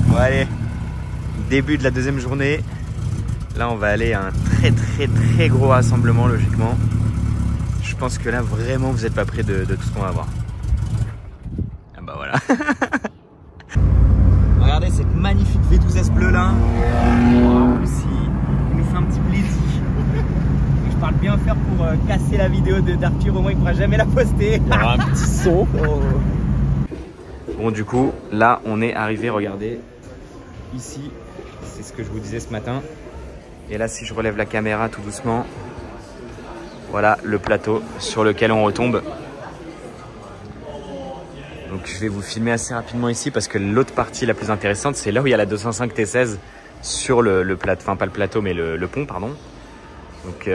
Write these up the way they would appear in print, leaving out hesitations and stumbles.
Bon allez, début de la deuxième journée. Là on va aller à un très gros rassemblement logiquement. Je pense que là vraiment vous n'êtes pas près de tout ce qu'on va voir. Ah bah voilà. Regardez cette magnifique V12S bleue là. Wow, aussi, il nous fait un petit plaisir. Je parle bien faire pour casser la vidéo d'Arthur, au moins il ne pourra jamais la poster. Il y aura un petit son. Oh. Bon du coup là on est arrivé, regardez. Ici, c'est ce que je vous disais ce matin. Et là si je relève la caméra tout doucement, voilà le plateau sur lequel on retombe. Donc je vais vous filmer assez rapidement ici parce que l'autre partie la plus intéressante, c'est là où il y a la 205 T16 sur le plateau, enfin pas le plateau mais le pont pardon. Donc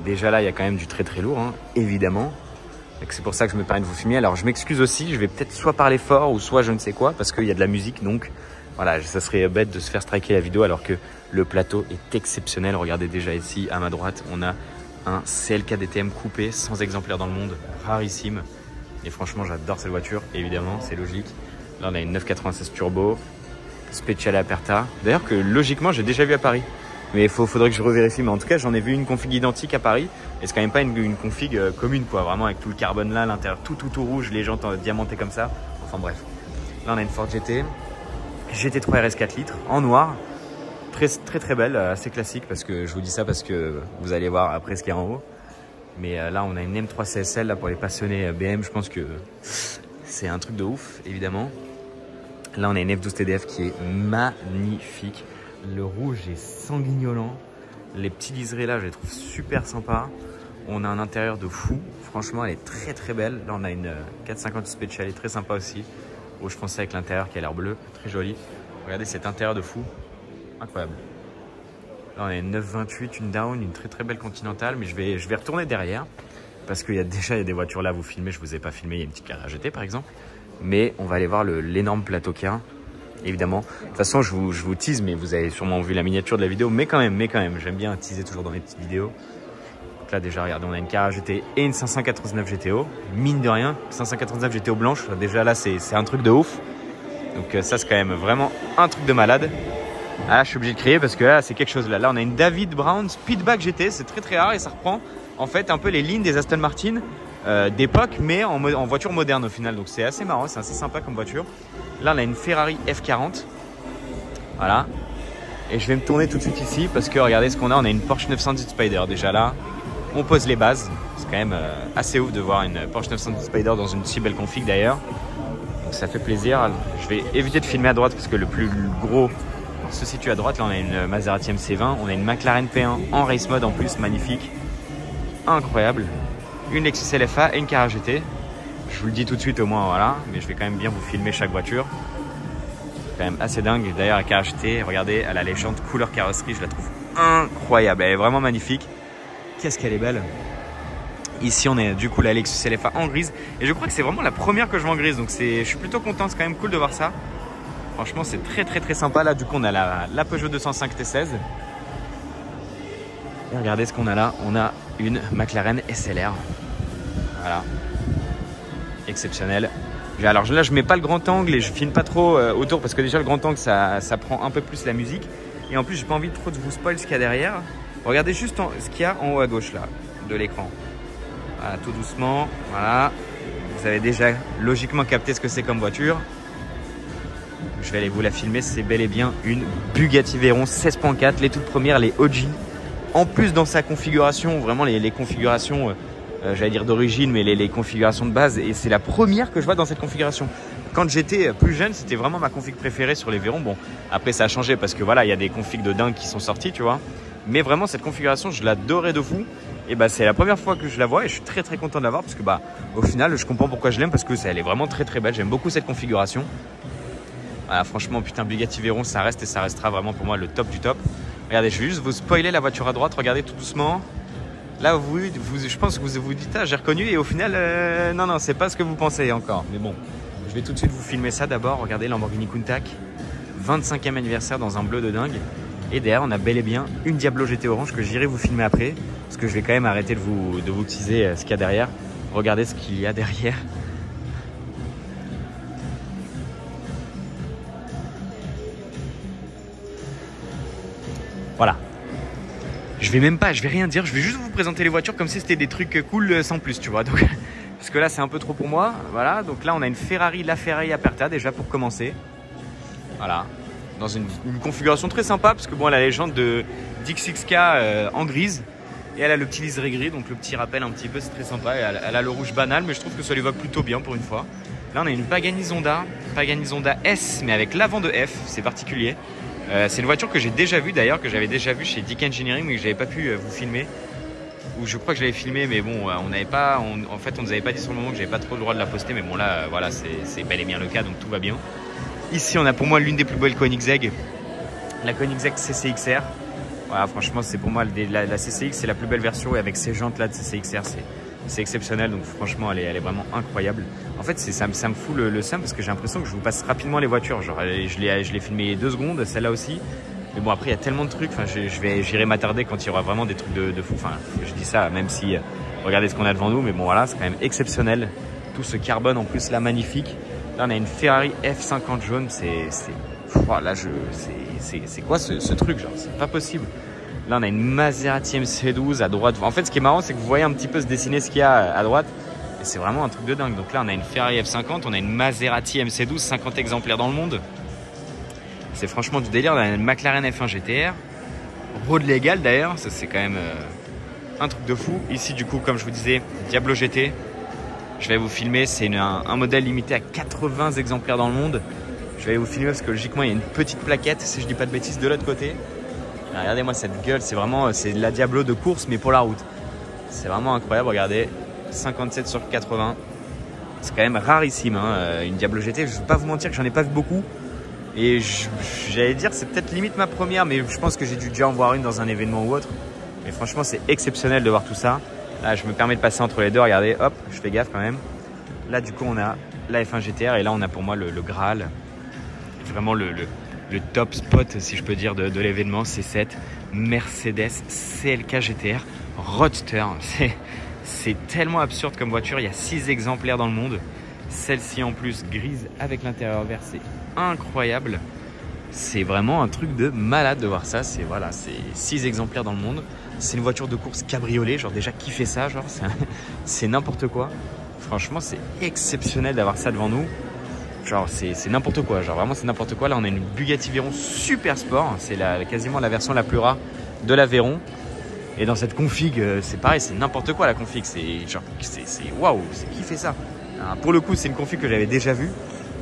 déjà là il y a quand même du très lourd hein, évidemment. C'est pour ça que je me permets de vous filmer. Alors je m'excuse aussi, je vais peut-être soit parler fort ou soit je ne sais quoi parce qu'il y a de la musique. Donc voilà, ça serait bête de se faire striker la vidéo alors que le plateau est exceptionnel. Regardez déjà ici à ma droite, on a un CLK DTM coupé, sans exemplaire dans le monde, rarissime. Et franchement j'adore cette voiture, évidemment, c'est logique. Là on a une 996 Turbo, Speciale Aperta. D'ailleurs que logiquement j'ai déjà vu à Paris. Mais il faudrait que je revérifie. Mais en tout cas, j'en ai vu une config identique à Paris. Et c'est quand même pas une config commune, quoi. Vraiment avec tout le carbone là, l'intérieur tout rouge, les jantes diamantées comme ça. Enfin bref. Là, on a une Ford GT. GT3 RS 4 litres en noir. Très belle, assez classique. Parce que je vous dis ça parce que vous allez voir après ce qu'il y a en haut. Mais là, on a une M3 CSL là, pour les passionnés BM. Je pense que c'est un truc de ouf, évidemment. Là, on a une F12 TDF qui est magnifique. Le rouge est sanguignolant. Les petits liserés là, je les trouve super sympas. On a un intérieur de fou. Franchement, elle est très belle. Là, on a une 450 Speciale, très sympa aussi. Rouge foncé avec l'intérieur qui a l'air bleu. Très joli. Regardez cet intérieur de fou. Incroyable. Là, on a une 928, une down, une très belle Continentale. Mais je vais retourner derrière. Parce qu'il y a déjà des voitures là à vous filmer. Je ne vous ai pas filmé. Il y a une petite carrière GT par exemple. Mais on va aller voir l'énorme plateau qu'il y a. Évidemment. De toute façon, je vous tease, mais vous avez sûrement vu la miniature de la vidéo. Mais quand même, j'aime bien teaser toujours dans mes petites vidéos. Donc là, déjà, regardez, on a une Carrera GT et une 599 GTO. Mine de rien, 599 GTO blanche. Déjà là, c'est un truc de ouf. Donc ça, c'est quand même vraiment un truc de malade. Ah, je suis obligé de crier parce que là, c'est quelque chose. Là, on a une David Brown Speedback GT. C'est très rare et ça reprend en fait un peu les lignes des Aston Martin d'époque, mais en voiture moderne au final. Donc c'est assez marrant, c'est assez sympa comme voiture. Là, on a une Ferrari F40. Voilà. Et je vais me tourner tout de suite ici parce que regardez ce qu'on a. On a une Porsche 918 Spider. Déjà là, on pose les bases. C'est quand même assez ouf de voir une Porsche 918 Spider dans une si belle config d'ailleurs. Donc ça fait plaisir. Je vais éviter de filmer à droite parce que le plus gros se situe à droite. Là, on a une Maserati MC20. On a une McLaren P1 en race mode en plus. Magnifique. Incroyable. Une Lexus LFA et une Carrera GT. Je vous le dis tout de suite au moins, voilà, mais je vais quand même bien vous filmer chaque voiture. C'est quand même assez dingue. D'ailleurs, la Carrera GT, regardez, elle a les jantes couleur carrosserie, je la trouve incroyable. Elle est vraiment magnifique. Qu'est-ce qu'elle est belle. Ici, on a du coup la Lexus LFA en grise. Et je crois que c'est vraiment la première que je vois en grise. Donc je suis plutôt content, c'est quand même cool de voir ça. Franchement, c'est très sympa. Là, du coup, on a la Peugeot 205 T16. Et regardez ce qu'on a là. On a une McLaren SLR. Voilà. Exceptionnel. Alors là je mets pas le grand angle et je filme pas trop autour parce que déjà le grand angle ça prend un peu plus la musique et en plus j'ai pas envie trop de vous spoil ce qu'il y a derrière. Regardez juste ce qu'il y a en haut à gauche là de l'écran. Voilà, tout doucement, voilà. Vous avez déjà logiquement capté ce que c'est comme voiture. Je vais aller vous la filmer, c'est bel et bien une Bugatti Veyron 16.4, les toutes premières, les OG. En plus dans sa configuration, vraiment les configurations j'allais dire d'origine, mais les configurations de base. Et c'est la première que je vois dans cette configuration. Quand j'étais plus jeune, c'était vraiment ma config préférée sur les Veyron. Bon, après ça a changé parce que voilà, il y a des configs de dingue qui sont sortis, tu vois. Mais vraiment, cette configuration, je l'adorais de fou. Et bah, c'est la première fois que je la vois et je suis très content de la voir parce que bah, au final, je comprends pourquoi je l'aime parce que elle est vraiment très belle. J'aime beaucoup cette configuration. Voilà, franchement, putain, Bugatti Veyron, ça reste et ça restera vraiment pour moi le top du top. Regardez, je vais juste vous spoiler la voiture à droite. Regardez tout doucement. Là, je pense que vous vous dites, ah, j'ai reconnu et au final, non, c'est pas ce que vous pensez encore. Mais bon, je vais tout de suite vous filmer ça d'abord. Regardez, Lamborghini Countach, 25e anniversaire dans un bleu de dingue. Et derrière, on a bel et bien une Diablo GT orange que j'irai vous filmer après. Parce que je vais quand même arrêter de vous teaser ce qu'il y a derrière. Regardez ce qu'il y a derrière. Voilà. Je vais rien dire, je vais juste vous présenter les voitures comme si c'était des trucs cool sans plus, tu vois. Donc, parce que là, c'est un peu trop pour moi. Voilà, donc là, on a une Ferrari LaFerrari Aperta déjà pour commencer. Voilà, dans une configuration très sympa parce que bon, elle a la légende de d'XXK en grise. Et elle a le petit liseré gris, donc le petit rappel un petit peu, c'est très sympa. Elle a le rouge banal, mais je trouve que ça lui va plutôt bien pour une fois. Là, on a une Pagani Zonda S, mais avec l'avant de F, c'est particulier. C'est une voiture que j'ai déjà vue d'ailleurs, que j'avais déjà vue chez Dick Engineering, mais que j'avais pas pu vous filmer. Ou je crois que je l'avais filmé, mais bon, on n'avait pas, en fait, on nous avait pas dit sur le moment que j'avais pas trop le droit de la poster, mais bon là, voilà, c'est bel et bien le cas, donc tout va bien. Ici, on a pour moi l'une des plus belles Koenigsegg, la Koenigsegg CCXR. Voilà, franchement, c'est pour moi la CCX, c'est la plus belle version et avec ces jantes là de CCXR, c'est exceptionnel. Donc franchement, elle est vraiment incroyable. En fait, ça me fout le seum parce que j'ai l'impression que je vous passe rapidement les voitures. Genre, je l'ai filmé 2 secondes, celle-là aussi. Mais bon, après, il y a tellement de trucs. Enfin, j'irai m'attarder quand il y aura vraiment des trucs de fou. Enfin, je dis ça, même si regardez ce qu'on a devant nous. Mais bon, voilà, c'est quand même exceptionnel. Tout ce carbone en plus là, magnifique. Là, on a une Ferrari F50 jaune. C'est quoi ce truc, genre, c'est pas possible. Là, on a une Maserati MC12 à droite. En fait, ce qui est marrant, c'est que vous voyez un petit peu se dessiner ce qu'il y a à droite. Et c'est vraiment un truc de dingue. Donc là, on a une Ferrari F50, on a une Maserati MC12, 50 exemplaires dans le monde. C'est franchement du délire. On a une McLaren F1 GTR. Road légal d'ailleurs, ça c'est quand même un truc de fou. Ici, du coup, comme je vous disais, Diablo GT. Je vais vous filmer, c'est un modèle limité à 80 exemplaires dans le monde. Je vais vous filmer parce que logiquement il y a une petite plaquette, si je dis pas de bêtises, de l'autre côté. Regardez-moi cette gueule, c'est la Diablo de course mais pour la route. C'est vraiment incroyable, regardez, 57 sur 80. C'est quand même rarissime, hein, une Diablo GT. Je ne vais pas vous mentir que j'en ai pas vu beaucoup. Et j'allais dire c'est peut-être limite ma première, mais je pense que j'ai dû déjà en voir une dans un événement ou autre. Mais franchement c'est exceptionnel de voir tout ça. Là je me permets de passer entre les deux, regardez, hop, je fais gaffe quand même. Là du coup on a la F1 GTR et là on a pour moi le Graal. Vraiment le top spot, si je peux dire, de l'événement, c'est cette Mercedes CLK GTR Roadster. C'est tellement absurde comme voiture, il y a 6 exemplaires dans le monde. Celle-ci en plus grise avec l'intérieur vert, c'est incroyable. C'est vraiment un truc de malade de voir ça. C'est 6 exemplaires dans le monde. C'est une voiture de course cabriolet, genre déjà qui fait ça, genre c'est n'importe quoi. Franchement, c'est exceptionnel d'avoir ça devant nous. Genre c'est n'importe quoi, genre vraiment c'est n'importe quoi. Là on a une Bugatti Veyron Super Sport, c'est quasiment la version la plus rare de la Veyron. Et dans cette config, c'est pareil, c'est n'importe quoi la config, c'est genre, c'est waouh, c'est qui fait ça. Alors, pour le coup c'est une config que j'avais déjà vue,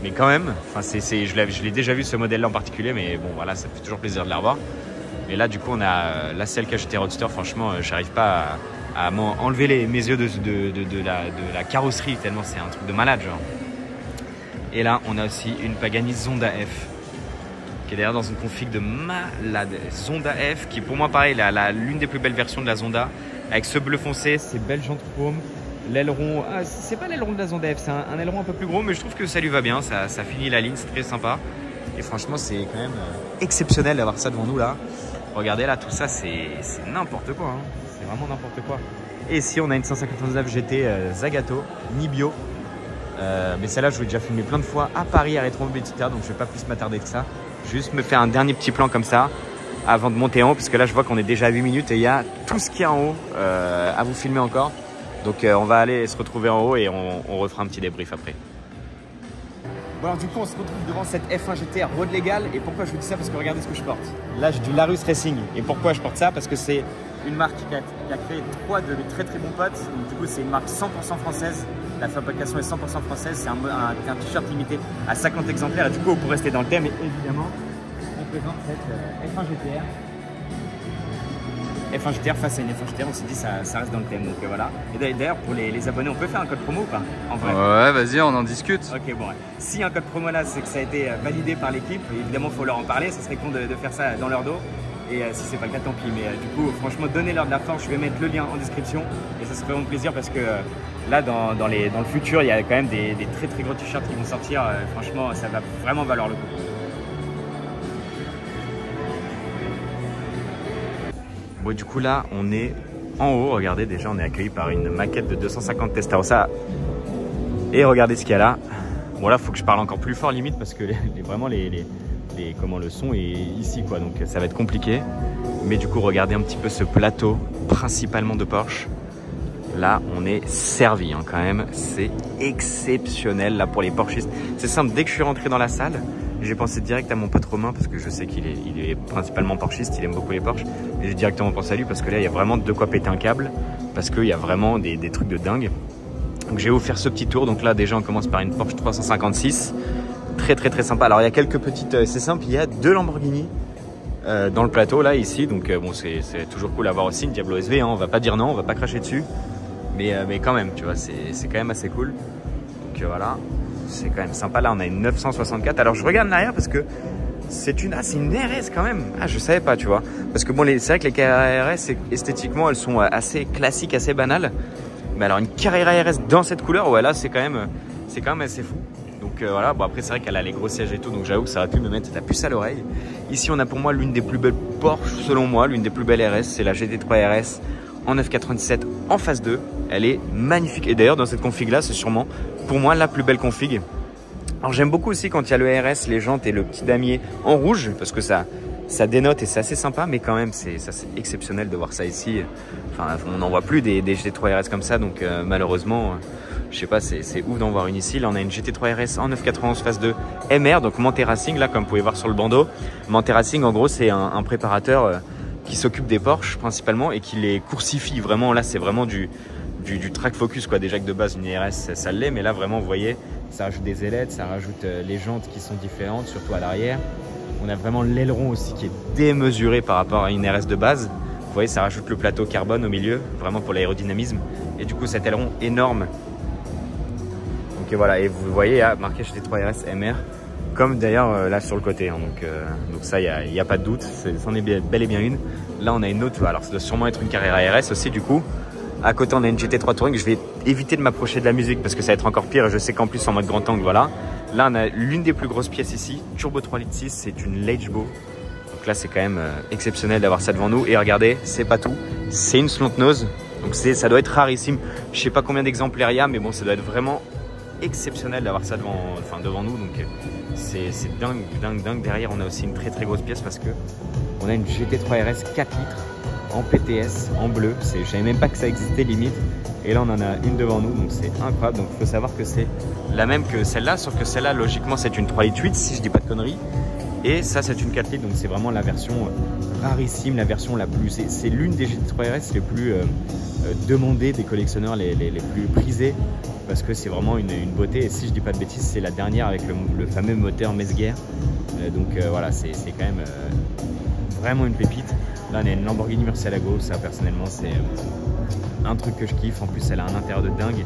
mais quand même, enfin je l'ai déjà vu ce modèle là en particulier, mais bon voilà, ça fait toujours plaisir de la revoir. Et là du coup on a la CLK GT Roadster, franchement j'arrive pas à enlever mes yeux de la carrosserie tellement c'est un truc de malade genre. Et là, on a aussi une Pagani Zonda F qui est d'ailleurs dans une config de malade. Zonda F qui pour moi pareil, l'une des plus belles versions de la Zonda avec ce bleu foncé, ces belles jantes chrome, l'aileron, c'est pas l'aileron de la Zonda F, c'est un aileron un peu plus gros mais je trouve que ça lui va bien, ça finit la ligne, c'est très sympa. Et franchement, c'est quand même exceptionnel d'avoir ça devant nous là. Regardez là, tout ça c'est n'importe quoi, hein. C'est vraiment n'importe quoi. Et ici, on a une 159 GT Zagato, Nibio. Mais celle-là, je l'ai déjà filmé plein de fois à Paris, à Rétro Mobilité, donc je vais pas plus m'attarder que ça. Juste me faire un dernier petit plan comme ça avant de monter en haut, parce que là, je vois qu'on est déjà à 8 minutes et il y a tout ce qu'il y a en haut à vous filmer encore. Donc, on va aller se retrouver en haut et on refera un petit débrief après. Bon, alors du coup, on se retrouve devant cette F1 GTR Road Legal. Et pourquoi je vous dis ça? Parce que regardez ce que je porte. Là, j'ai du Larus Racing. Et pourquoi je porte ça? Parce que c'est une marque qui a créé 3 de mes très très bons potes. Donc, du coup, c'est une marque 100% française. La fabrication est 100% française. C'est un t-shirt limité à 50 exemplaires. Et du coup, pour rester dans le thème, évidemment, on présente cette F1 GTR. F1 GTR face à une F1 GTR, on s'est dit ça reste dans le thème, donc voilà. Et d'ailleurs pour les abonnés, on peut faire un code promo ou pas en vrai? Ouais, vas-y, on en discute. Ok, bon, ouais. Si un code promo là, c'est que ça a été validé par l'équipe, évidemment il faut leur en parler, ça serait con de faire ça dans leur dos. Et si c'est pas le cas, tant pis. Mais du coup, franchement, donnez-leur de la force, je vais mettre le lien en description. Et ça se fait vraiment plaisir parce que là, dans le futur, il y a quand même des très très gros t-shirts qui vont sortir. Franchement, ça va vraiment valoir le coup. Bon, du coup là on est en haut, regardez, déjà on est accueilli par une maquette de 250 Testarossa. Et regardez ce qu'il y a là. Bon là faut que je parle encore plus fort limite parce que vraiment les comment le son est ici quoi, donc ça va être compliqué. Mais du coup regardez un petit peu ce plateau principalement de Porsche. Là on est servi hein, quand même, c'est exceptionnel là pour les Porschistes. C'est simple, dès que je suis rentré dans la salle, j'ai pensé direct à mon pote Romain parce que je sais qu'il est principalement Porschiste, il aime beaucoup les Porsche. Et j'ai directement pensé à lui parce que là il y a vraiment de quoi péter un câble, parce qu'il y a vraiment des trucs de dingue. Donc je vais vous faire ce petit tour. Donc là déjà on commence par une Porsche 356. Très sympa. Alors il y a quelques petites, c'est simple, il y a 2 Lamborghini dans le plateau là ici, donc bon c'est toujours cool d'avoir aussi une Diablo SV, hein. On va pas dire non, on va pas cracher dessus, mais quand même tu vois c'est quand même assez cool. Donc voilà, c'est quand même sympa. Là on a une 964. Alors je regarde l'arrière parce que c'est une RS quand même. Ah je savais pas tu vois, parce que bon c'est vrai que les Carrera RS esthétiquement elles sont assez classiques, assez banales, mais alors une Carrera RS dans cette couleur, ouais là c'est quand même assez fou. Donc voilà, bon après c'est vrai qu'elle a les gros sièges et tout, donc j'avoue que ça aurait pu me mettre la puce à l'oreille. Ici on a pour moi l'une des plus belles Porsche, selon moi, l'une des plus belles RS, c'est la GT3 RS en 997 en phase 2. Elle est magnifique, et d'ailleurs dans cette config là c'est sûrement pour moi la plus belle config. Alors j'aime beaucoup aussi quand il y a le RS, les jantes et le petit damier en rouge, parce que ça dénote et c'est assez sympa, mais quand même c'est exceptionnel de voir ça ici. Enfin on n'en voit plus des GT3 RS comme ça, donc malheureusement je sais pas, c'est ouf d'en voir une ici. Là on a une GT3 RS en 991 phase 2 MR, donc Manthey Racing, là comme vous pouvez voir sur le bandeau. Manthey Racing en gros c'est un préparateur qui s'occupe des Porsche principalement et qui les coursifie vraiment. Là c'est vraiment du track focus quoi. Déjà que de base une RS ça l'est, mais là vraiment vous voyez ça rajoute des ailettes, ça rajoute les jantes qui sont différentes, surtout à l'arrière. On a vraiment l'aileron aussi qui est démesuré par rapport à une RS de base. Vous voyez, ça rajoute le plateau carbone au milieu, vraiment pour l'aérodynamisme. Et du coup, cet aileron énorme. Donc voilà, et vous voyez, il y a marqué GT3 RS MR, comme d'ailleurs là sur le côté. Hein. Donc ça, il n'y a pas de doute, c'en est bel et bien une. Là, on a une autre, alors ça doit sûrement être une Carrera RS aussi du coup. À côté, on a une GT3 Touring. Je vais éviter de m'approcher de la musique parce que ça va être encore pire. Et je sais qu'en plus, en mode grand angle, voilà. Là, on a l'une des plus grosses pièces ici. Turbo 3,6 litres, c'est une Legbo. Donc là, c'est quand même exceptionnel d'avoir ça devant nous. Et regardez, c'est pas tout. C'est une slont nose. Donc ça doit être rarissime. Je sais pas combien d'exemplaires il y a, mais bon, ça doit être vraiment exceptionnel d'avoir ça devant nous. Donc c'est dingue. Derrière, on a aussi une très grosse pièce parce que on a une GT3 RS 4 litres. En PTS, en bleu, je savais même pas que ça existait limite, et là on en a une devant nous, donc c'est incroyable. Donc il faut savoir que c'est la même que celle-là, sauf que celle-là logiquement c'est une 3,8 litres si je dis pas de conneries, et ça c'est une 4 litres, donc c'est vraiment la version rarissime, la version la plus, c'est l'une des GT3 RS les plus demandées des collectionneurs, les plus prisées, parce que c'est vraiment une beauté, et si je dis pas de bêtises c'est la dernière avec le fameux moteur Mezger, donc voilà, c'est quand même vraiment une pépite. Là on a une Lamborghini Murcielago, ça personnellement c'est un truc que je kiffe. En plus elle a un intérieur de dingue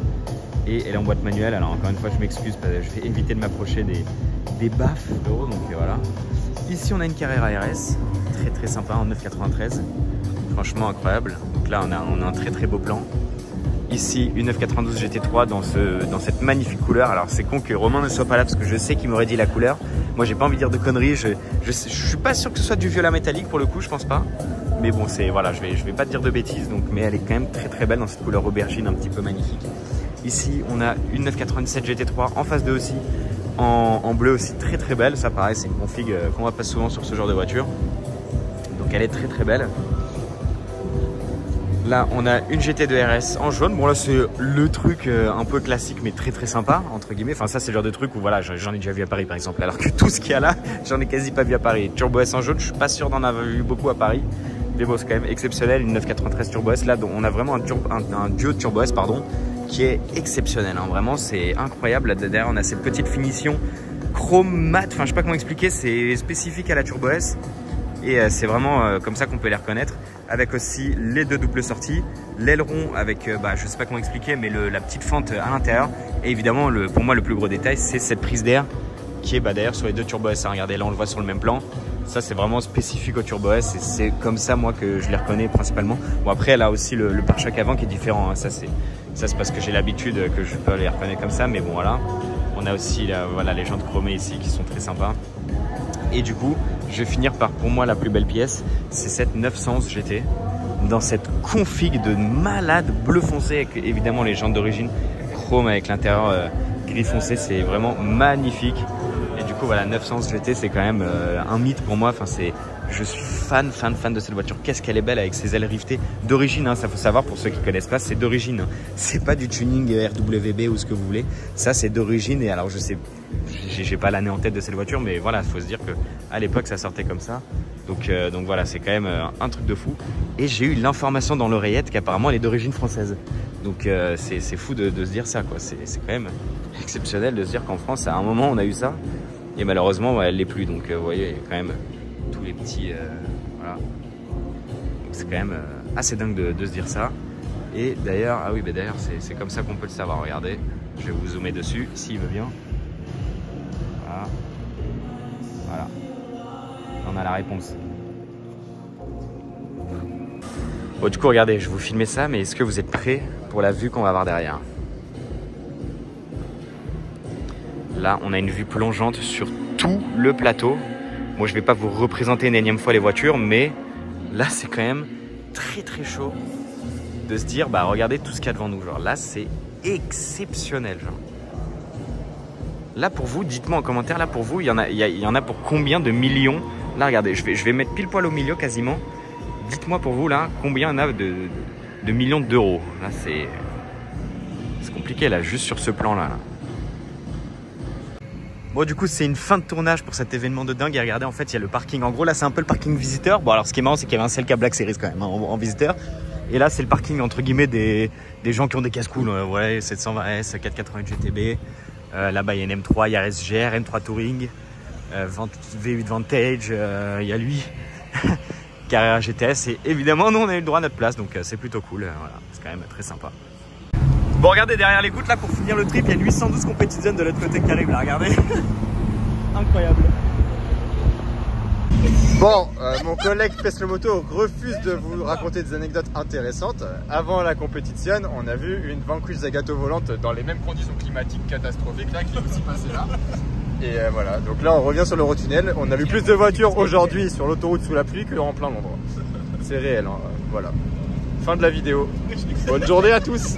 et elle est en boîte manuelle. Alors encore une fois je m'excuse, je vais éviter de m'approcher des baffes d'euros, donc voilà. Ici on a une Carrera RS, très sympa en 993, franchement incroyable. Donc là on a un très beau plan. Ici une 992 GT3 dans cette magnifique couleur. Alors c'est con que Romain ne soit pas là parce que je sais qu'il m'aurait dit la couleur. Moi j'ai pas envie de dire de conneries, je suis pas sûr que ce soit du violet métallique pour le coup, je pense pas. Mais bon c'est voilà, je vais pas te dire de bêtises, donc, mais elle est quand même très belle dans cette couleur aubergine un petit peu magnifique. Ici on a une 997 GT3 en phase 2 aussi, en bleu aussi très belle. Ça pareil c'est une config qu'on voit pas souvent sur ce genre de voiture. Donc elle est très belle. Là, on a une GT2 RS en jaune. Bon, là, c'est le truc un peu classique, mais très sympa, entre guillemets. Enfin, ça, c'est le genre de truc où, voilà, j'en ai déjà vu à Paris, par exemple. Alors que tout ce qu'il y a là, j'en ai quasi pas vu à Paris. Turbo S en jaune, je suis pas sûr d'en avoir vu beaucoup à Paris. Mais bon, c'est quand même exceptionnel. Une 993 Turbo S. Là, on a vraiment un duo de Turbo S, pardon, qui est exceptionnel. Hein. Vraiment, c'est incroyable. Là, derrière, on a cette petite finition chrome mat. Enfin, je sais pas comment expliquer. C'est spécifique à la Turbo S. Et c'est vraiment comme ça qu'on peut les reconnaître, avec aussi les 2 doubles sorties, l'aileron avec, je sais pas comment expliquer, mais la petite fente à l'intérieur, et évidemment pour moi le plus gros détail c'est cette prise d'air qui est d'ailleurs sur les 2 Turbo S. Regardez, là on le voit sur le même plan, ça c'est vraiment spécifique au Turbo S et c'est comme ça moi que je les reconnais principalement. Bon après elle a aussi le pare-choc avant qui est différent, hein. Ça c'est parce que j'ai l'habitude que je peux les reconnaître comme ça, mais bon voilà. On a aussi voilà, les jantes chromées ici qui sont très sympas. Et du coup, je vais finir par, pour moi, la plus belle pièce, c'est cette 911 GT. Dans cette config de malade bleu foncé, avec évidemment les jantes d'origine chrome avec l'intérieur gris foncé, c'est vraiment magnifique. Et du coup voilà, 911 GT c'est quand même un mythe pour moi. Enfin, je suis fan de cette voiture. Qu'est-ce qu'elle est belle avec ses ailes rivetées d'origine, hein, ça faut savoir pour ceux qui connaissent pas, c'est d'origine. Hein. C'est pas du tuning RWB ou ce que vous voulez. Ça c'est d'origine et alors je sais, j'ai pas l'année en tête de cette voiture, mais voilà, faut se dire que à l'époque ça sortait comme ça. Donc voilà, c'est quand même un truc de fou. Et j'ai eu l'information dans l'oreillette qu'apparemment elle est d'origine française. Donc c'est fou de se dire ça, quoi. C'est quand même exceptionnel de se dire qu'en France à un moment on a eu ça et malheureusement ouais, elle l'est plus. Donc vous voyez, il y a quand même tous les petits voilà. Donc c'est quand même assez dingue de se dire ça. Et d'ailleurs, ah oui, bah d'ailleurs c'est comme ça qu'on peut le savoir. Regardez, je vais vous zoomer dessus s'il veut bien. Voilà. On a la réponse. Bon, du coup, regardez, je vais vous filmer ça, mais est-ce que vous êtes prêts pour la vue qu'on va avoir derrière? Là, on a une vue plongeante sur tout le plateau. Moi, je vais pas vous représenter une énième fois les voitures, mais là, c'est quand même très chaud de se dire, bah regardez tout ce qu'il y a devant nous. Genre là, c'est exceptionnel. Genre. Là, pour vous, dites-moi en commentaire, là, pour vous, il y en a pour combien de millions? Là, regardez, je vais mettre pile poil au milieu quasiment. Dites-moi pour vous, là, combien il y en a de millions d'euros. Là, c'est compliqué, là, juste sur ce plan-là. Là. Bon, du coup, c'est une fin de tournage pour cet événement de dingue. Et regardez, en fait, il y a le parking. En gros, là, c'est un peu le parking visiteur. Bon, alors, ce qui est marrant, c'est qu'il y avait un Celica Black Series quand même, hein, en visiteur. Et là, c'est le parking, entre guillemets, des gens qui ont des casse-coules. Ouais, 720S, 488 GTB. Là-bas, il y a une M3, il y a SGR, M3 Touring, V8 Vantage, il y a lui, Carrera GTS. Et évidemment, nous, on a eu le droit à notre place, donc c'est plutôt cool. Voilà, c'est quand même très sympa. Bon, regardez, derrière les gouttes, là, pour finir le trip, il y a une 812 Competition Zone de l'autre côté qui arrive, là, regardez. Incroyable. Bon, mon collègue Peslomoto refuse de vous raconter des anecdotes intéressantes. Avant la compétition, on a vu une Vanquish Zagato volante dans les mêmes conditions climatiques catastrophiques là, qui est aussi passée là. Et voilà, donc là on revient sur l'Eurotunnel. On a vu plus de voitures aujourd'hui sur l'autoroute sous la pluie qu'en plein Londres. C'est réel, hein. Voilà. Fin de la vidéo. Bonne journée à tous.